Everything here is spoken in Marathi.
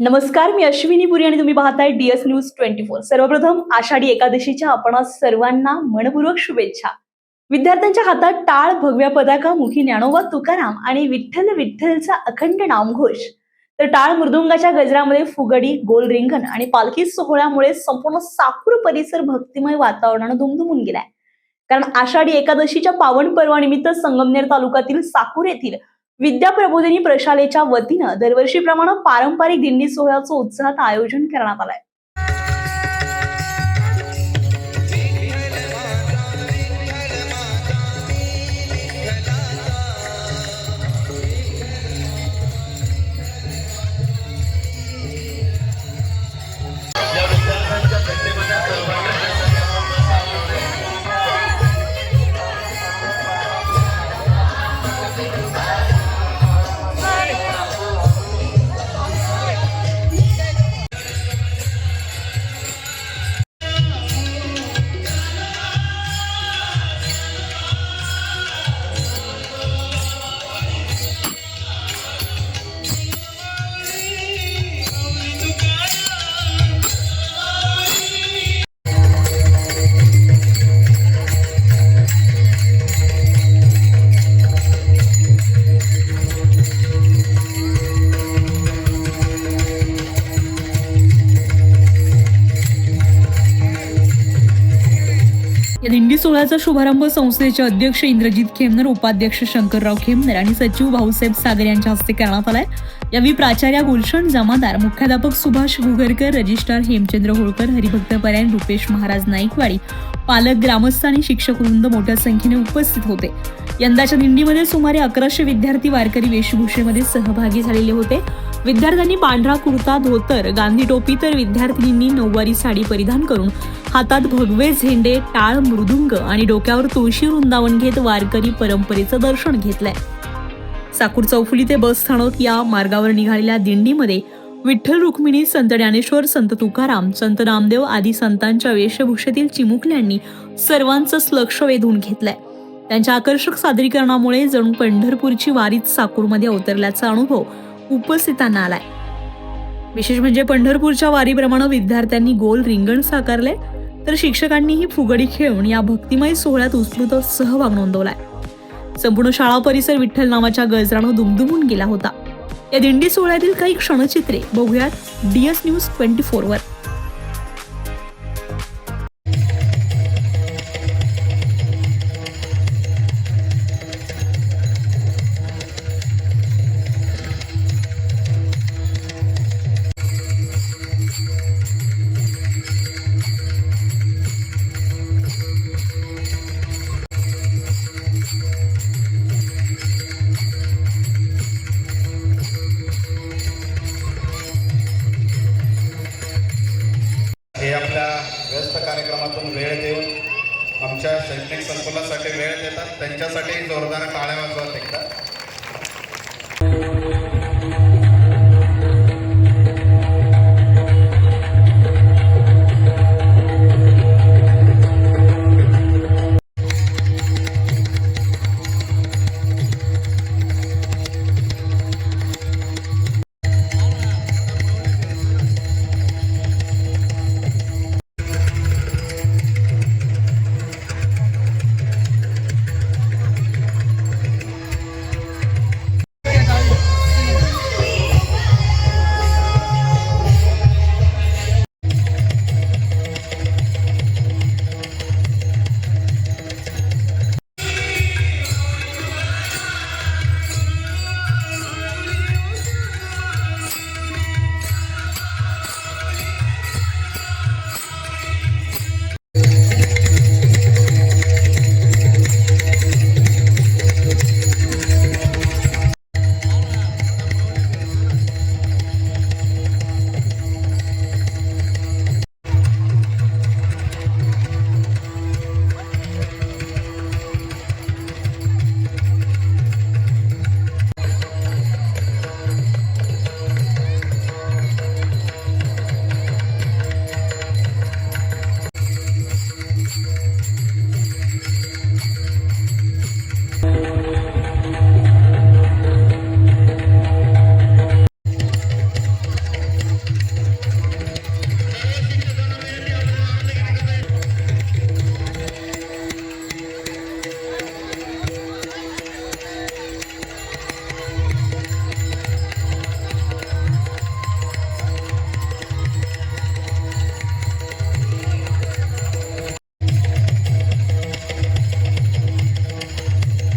नमस्कार, मी अश्विनी पुरी आणि तुम्ही पाहताय डीएस न्यूज 24। सर्वप्रथम आषाढी एकादशीच्या आपणा सर्वांना मनपूर्वक शुभेच्छा। विद्यार्थ्यांच्या हातात टाळ, भगव्या पताका, मुखी ज्ञानोबा तुकाराम आणि विठ्ठल विठ्ठलचा अखंड नामघोष। तर टाळ मृदुंगाच्या गजरामध्ये फुगडी, गोल रिंगण आणि पालखी सोहळ्यामुळे संपूर्ण साकूर परिसर भक्तिमय वातावरणाने दुमदुमून गेलाय। कारण आषाढी एकादशीच्या पावन पर्वानिमित्त संगमनेर तालुक्यातील साकूर येथील विद्या प्रबोधिनी प्रशालेच्या वतीनं दरवर्षीप्रमाणे पारंपरिक दिंडी सोहळ्याचं उत्साहात आयोजन करण्यात आलंय। या दिंडी सोहळ्याचा शुभारंभ संस्थेचे अध्यक्ष इंद्रजित खेमनर, उपाध्यक्ष शंकरराव खेमनर आणि सचिव भाऊसाहेब सागर यांच्या हस्ते करण्यात आलाय। यावेळी प्राचार्य गुलशन जमादार, मुख्याध्यापक सुभाष गुगरकर, रजिस्ट्रार हेमचंद्र होळकर, हरिभक्त परायण रुपेश महाराज नाईकवाडी, पालक, ग्रामस्थ आणि शिक्षक वृंद मोठ्या संख्येने उपस्थित होते। यंदाच्या दिंडीमध्ये सुमारे 1100 विद्यार्थी वारकरी वेशभूषेमध्ये सहभागी झालेले होते। विद्यार्थ्यांनी पांढरा कुर्ता, धोतर, गांधी टोपी तर विद्यार्थिनींनी नऊवारी साडी परिधान करून हातात भगवे झेंडे, टाळ, मृदुंग आणि डोक्यावर तुळशी वृंदावन घेत वारकरी परंपरेचं दर्शन घेतलंय। साकूर चौफुली ते बस स्थानक या मार्गावर निघालेल्या दिंडीमध्ये विठ्ठल रुक्मिणी, संत ज्ञानेश्वर, संत तुकाराम, संत नामदेव आदी संतांच्या वेशभूषेतील चिमुकल्यांनी सर्वांचंच लक्ष वेधून घेतलंय। त्यांच्या आकर्षक सादरीकरणामुळे जणू पंढरपूरची वारीच साकूरमध्ये अवतरल्याचा अनुभव उपस्थितांना आलाय। विशेष म्हणजे पंढरपूरच्या वारीप्रमाणे विद्यार्थ्यांनी गोल रिंगण साकारले, तर शिक्षकांनीही फुगडी खेळून या भक्तिमय सोहळ्यात उत्स्फूर्त सहभाग नोंदवलाय। संपूर्ण शाळा परिसर विठ्ठल नामाच्या गजरानं दुमदुमून गेला होता। या दिंडी सोहळ्यातील काही क्षणचित्रे बघूयात डीएस न्यूज 24 वर। हे आपल्या व्यस्त कार्यक्रमातून वेळ देऊन आमच्या शैक्षणिक संकुलासाठी वेळ देतात, त्यांच्यासाठी जोरदार टाळ्या वाजवत एकदा।